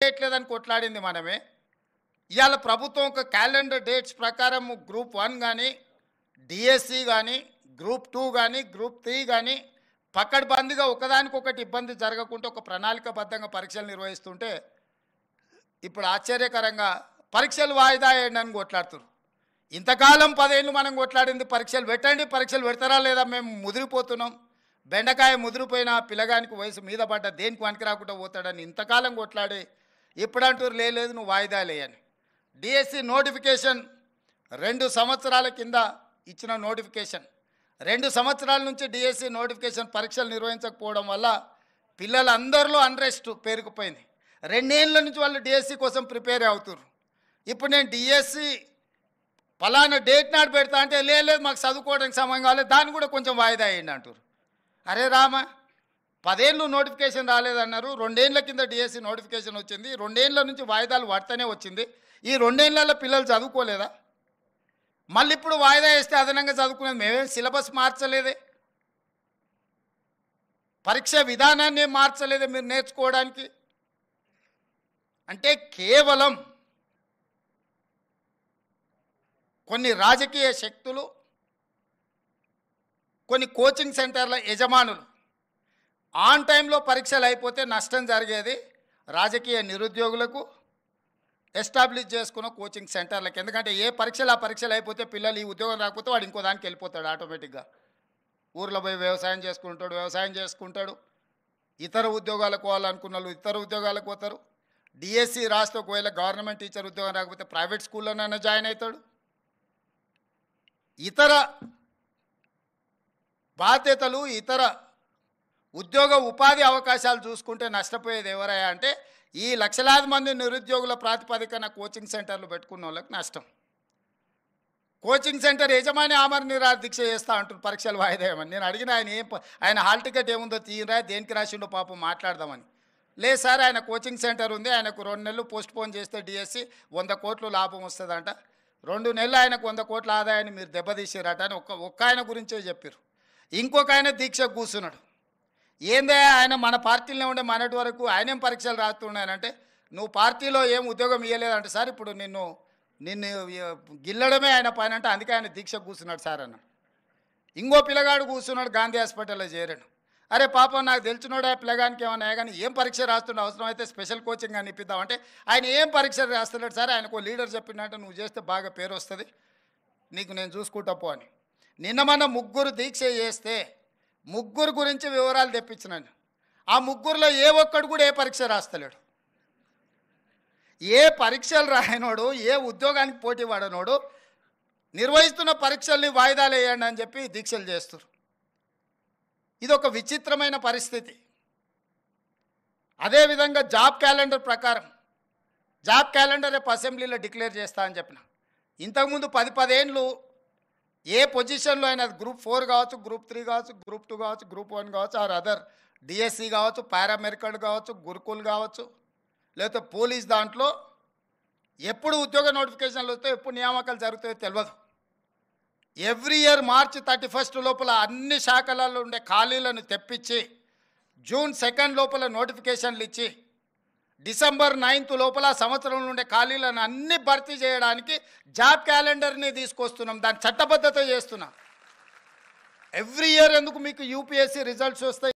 చేయట్లేదని కొట్లాడింది మనమే. ఇవాళ ప్రభుత్వం ఒక క్యాలెండర్ డేట్స్ ప్రకారం గ్రూప్ 1 కానీ, డిఎస్సి కానీ, గ్రూప్ 2 కానీ, గ్రూప్ 3 కానీ పకడ్బందీగా ఒకదానికొకటి ఇబ్బంది జరగకుండా ఒక ప్రణాళికబద్ధంగా పరీక్షలు నిర్వహిస్తుంటే ఇప్పుడు ఆశ్చర్యకరంగా పరీక్షలు వాయిదా వేయండి అని కొట్లాడుతున్నారు. ఇంతకాలం 10 ఏళ్ళు మనం కొట్లాడింది పరీక్షలు పెట్టండి, పరీక్షలు పెడతారా లేదా, మేము ముదిరిపోతున్నాం, బెండకాయ ముదిరిపోయిన పిల్లగానికి వయసు మీద పడ్డ దేనికి పనికి రాకుండా పోతాడని ఇంతకాలం కొట్లాడి ఇప్పుడు అంటారు లేదు నువ్వు వాయిదా లేయని. డిఎస్సి నోటిఫికేషన్ 2 సంవత్సరాల కింద ఇచ్చిన నోటిఫికేషన్, 2 సంవత్సరాల నుంచి డిఎస్సి నోటిఫికేషన్ పరీక్షలు నిర్వహించకపోవడం వల్ల పిల్లలందరిలో అన్రెస్ట్ పేరుకుపోయింది. 2 ఏళ్ళ నుంచి వాళ్ళు డిఎస్సి కోసం ప్రిపేర్ అవుతున్నారు. ఇప్పుడు నేను డిఎస్సి ఫలానా డేట్ నాడు పెడతా అంటే లేదు మాకు చదువుకోవడానికి సమయం కావాలి, దాన్ని కూడా కొంచెం వాయిదా వేయండి అంటారు. అరే రామ, 10 ఏళ్ళు నోటిఫికేషన్ రాలేదన్నారు, 2 ఏళ్ళ కింద డిఎస్సి నోటిఫికేషన్ వచ్చింది, 2 ఏళ్ళ నుంచి వాయిదాలు పడుతూనే వచ్చింది, ఈ 2 ఏళ్ళలో పిల్లలు చదువుకోలేదా? మళ్ళీ ఇప్పుడు వాయిదా వేస్తే అదనంగా చదువుకునేది, మేమేం సిలబస్ మార్చలేదే, పరీక్ష విధానాన్ని మార్చలేదే మీరు నేర్చుకోవడానికి. అంటే కేవలం కొన్ని రాజకీయ శక్తులు, కొన్ని కోచింగ్ సెంటర్ల యజమానులు ఆన్ టైంలో పరీక్షలు అయిపోతే నష్టం జరిగేది రాజకీయ నిరుద్యోగులకు, ఎస్టాబ్లిష్ చేసుకున్న కోచింగ్ సెంటర్లకు. ఎందుకంటే ఏ పరీక్షలు ఆ పరీక్షలు అయిపోతే పిల్లలు ఈ ఉద్యోగం రాకపోతే వాడు ఇంకో దానికి వెళ్ళిపోతాడు ఆటోమేటిక్గా. ఊర్లో పోయి వ్యవసాయం చేసుకుంటాడు, ఇతర ఉద్యోగాలకు పోవాలనుకున్న వాళ్ళు ఇతర ఉద్యోగాలకు పోతారు. డిఎస్సి రాస్తే ఒకవేళ గవర్నమెంట్ టీచర్ ఉద్యోగం రాకపోతే ప్రైవేట్ స్కూల్లోనైనా జాయిన్ అవుతాడు. ఇతర బాధ్యతలు, ఇతర ఉద్యోగ ఉపాధి అవకాశాలు చూసుకుంటే నష్టపోయేది ఎవరయ్యా అంటే ఈ లక్షలాది మంది నిరుద్యోగుల ప్రాతిపదికన కోచింగ్ సెంటర్లు పెట్టుకున్న వాళ్ళకి నష్టం. కోచింగ్ సెంటర్ యజమాని ఆమరణ నిరాహార దీక్ష చేస్తా అంటారు పరీక్షలు వాయిదా వేయమని. నేను అడిగిన ఆయన హాల్ టికెట్ ఏముందో తీయరా, దేనికి రాసిండో పాపం మాట్లాడదామని. లేదు సార్, ఆయన కోచింగ్ సెంటర్ ఉంది, ఆయనకు 2 నెలలు పోస్ట్ పోన్ చేస్తే డిఎస్సి 100 కోట్లు లాభం వస్తుందంట, 2 నెలలు ఆయనకు 100 కోట్ల ఆదాయాన్ని మీరు దెబ్బతీసారట అని ఒక్క ఆయన గురించే చెప్పారు. ఇంకొక ఆయన దీక్ష కూర్చున్నాడు. ఏందే ఆయన మన పార్టీలో ఉండే మనటి వరకు ఆయనేం పరీక్షలు రాస్తున్నాయనంటే నువ్వు పార్టీలో ఏం ఉద్యోగం ఇవ్వలేదంటే సార్ ఇప్పుడు నిన్ను గిల్లడమే ఆయన పైన అంటే అందుకే ఆయన దీక్ష కూర్చున్నాడు సార్ అన్నాడు. ఇంకో పిల్లగాడు కూర్చున్నాడు గాంధీ హాస్పిటల్లో చేరాడు. అరే పాపం నాకు తెలిసినోడే పిల్లగానికి ఏమన్నా కానీ ఏం పరీక్ష రాస్తుండే, అవసరం అయితే స్పెషల్ కోచింగ్ అని ఇప్పిద్దామంటే ఆయన ఏం పరీక్ష రాస్తున్నాడు సార్, ఆయనకు లీడర్ చెప్పినట్టు నువ్వు చేస్తే బాగా పేరు వస్తుంది, నీకు నేను చూసుకుంటా పో అని. నిన్న మన 3 దీక్ష చేస్తే 3 గురించి వివరాలు తెప్పించినాను. ఆ 3లో ఏ ఒక్కడు కూడా ఏ పరీక్ష రాస్తలేడు. ఏ పరీక్షలు రాయనోడు, ఏ ఉద్యోగానికి పోటీ పడనోడు నిర్వహిస్తున్న పరీక్షల్ని వాయిదాలు వేయండి అని చెప్పి దీక్షలు చేస్తారు. ఇది ఒక విచిత్రమైన పరిస్థితి. అదేవిధంగా జాబ్ క్యాలెండర్ ప్రకారం జాబ్ క్యాలెండర్ రేపు అసెంబ్లీలో డిక్లేర్ చేస్తా అని చెప్పిన. ఇంతకుముందు 10 ఏళ్ళు ఏ పొజిషన్లో అయినా గ్రూప్ 4 కావచ్చు, గ్రూప్ 3 కావచ్చు, గ్రూప్ 2 కావచ్చు, గ్రూప్ 1 కావచ్చు, ఆర్ అదర్ డిఎస్సి కావచ్చు, పారామెడికల్ కావచ్చు, గురుకుల్ కావచ్చు, లేకపోతే పోలీస్, దాంట్లో ఎప్పుడు ఉద్యోగ నోటిఫికేషన్లు వస్తాయో ఎప్పుడు నియామకాలు జరుగుతాయో తెలియదు. ఎవ్రీ ఇయర్ మార్చి 31 లోపల అన్ని శాఖలలో ఉండే ఖాళీలను తెప్పించి జూన్ 2 లోపల నోటిఫికేషన్లు ఇచ్చి డిసెంబర్ 9 లోపల సంవత్సరంలో ఉండే ఖాళీలను అన్ని భర్తీ చేయడానికి జాబ్ క్యాలెండర్ని తీసుకొస్తున్నాం, దాన్ని చట్టబద్ధత చేస్తున్నాం. ఎవ్రీ ఇయర్ ఎందుకు మీకు యూపీఎస్సీ రిజల్ట్స్ వస్తాయి.